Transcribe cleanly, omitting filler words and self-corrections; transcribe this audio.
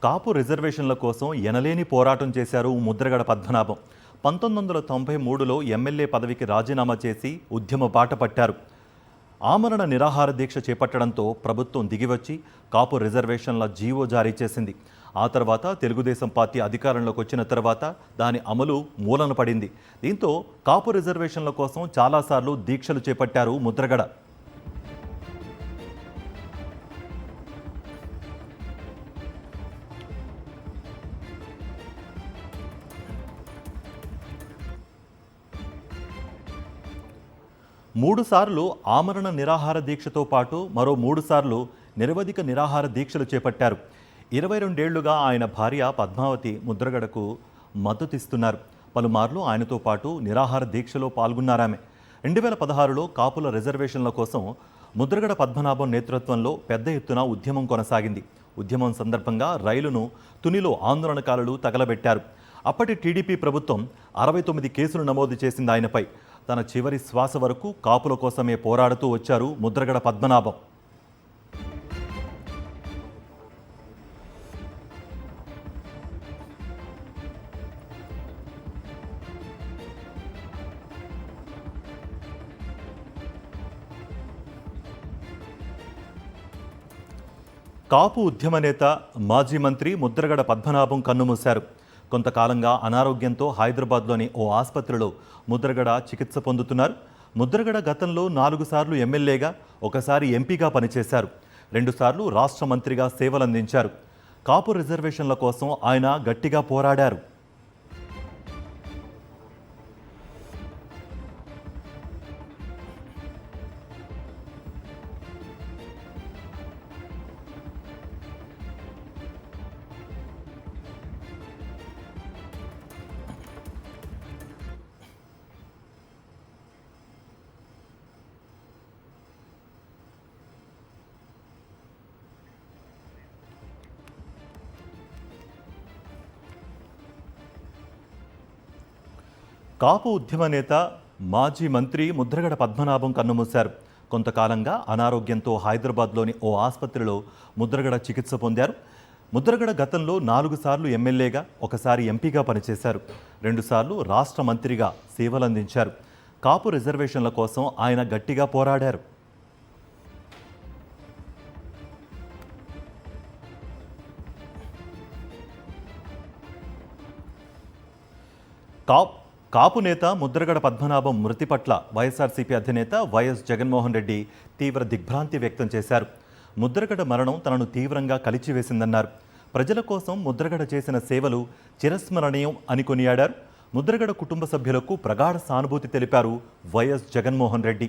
కాపు రిజర్వేషన్ల కోసం ఎనలేని పోరాటం చేశారు ముద్రగడ పద్మనాభం. 1993లో ఎమ్మెల్యే పదవికి రాజీనామా చేసి ఉద్యమ బాట పట్టారు. ఆమరణ నిరాహార దీక్ష చేపట్టడంతో ప్రభుత్వం దిగివచ్చి కాపు రిజర్వేషన్ల జీవో జారీ చేసింది. ఆ తర్వాత తెలుగుదేశం పార్టీ అధికారంలోకి వచ్చిన తర్వాత దాని అమలు మూలన పడింది. దీంతో కాపు రిజర్వేషన్ల కోసం చాలాసార్లు దీక్షలు చేపట్టారు ముద్రగడ. మూడుసార్లు ఆమరణ నిరాహార దీక్షతో పాటు మరో 3 సార్లు నిరవధిక నిరాహార దీక్షలు చేపట్టారు. 22 ఏళ్లుగా ఆయన భార్య పద్మావతి ముద్రగడకు మద్దతిస్తున్నారు. పలుమార్లు ఆయనతో పాటు నిరాహార దీక్షలో పాల్గొన్నారామె. 2016లో కాపుల రిజర్వేషన్ల కోసం ముద్రగడ పద్మనాభం నేతృత్వంలో పెద్ద ఎత్తున ఉద్యమం కొనసాగింది. ఉద్యమం సందర్భంగా రైలును తునిలో ఆందోళనకారులు తగలబెట్టారు. అప్పటి టీడీపీ ప్రభుత్వం 69 కేసులు నమోదు చేసింది ఆయనపై. తన చివరి శ్వాస వరకు కాపుల కోసమే పోరాడుతూ వచ్చారు ముద్రగడ పద్మనాభం. కాపు ఉద్యమ నేత మాజీ మంత్రి ముద్రగడ పద్మనాభం కన్నుమూశారు. కొంతకాలంగా అనారోగ్యంతో హైదరాబాద్లోని ఓ ఆసుపత్రిలో ముద్రగడ చికిత్స పొందుతున్నారు. ముద్రగడ గతంలో 4 సార్లు ఎమ్మెల్యేగా, ఒకసారి ఎంపీగా పనిచేశారు. 2 సార్లు రాష్ట్ర మంత్రిగా సేవలందించారు. కాపు రిజర్వేషన్ల కోసం ఆయన గట్టిగా పోరాడారు. కాపు ఉద్యమ నేత మాజీ మంత్రి ముద్రగడ పద్మనాభం కన్నుమూశారు. కొంతకాలంగా అనారోగ్యంతో హైదరాబాద్లోని ఓ ఆసుపత్రిలో ముద్రగడ చికిత్స పొందారు. ముద్రగడ గతంలో 4 సార్లు ఎమ్మెల్యేగా, ఒకసారి ఎంపీగా పనిచేశారు. 2 సార్లు రాష్ట్ర మంత్రిగా సేవలందించారు. కాపు రిజర్వేషన్ల కోసం ఆయన గట్టిగా పోరాడారు. కాపు నేత ముద్రగడ పద్మనాభం మృతి పట్ల వైఎస్ఆర్సీపీ అధినేత వైఎస్ జగన్మోహన్ రెడ్డి తీవ్ర దిగ్భ్రాంతి వ్యక్తం చేశారు. ముద్రగడ మరణం తనను తీవ్రంగా కలిచివేసిందన్నారు. ప్రజల కోసం ముద్రగడ చేసిన సేవలు చిరస్మరణీయం అని కొనియాడారు. ముద్రగడ కుటుంబ సభ్యులకు ప్రగాఢ సానుభూతి తెలిపారు వైఎస్ జగన్మోహన్ రెడ్డి.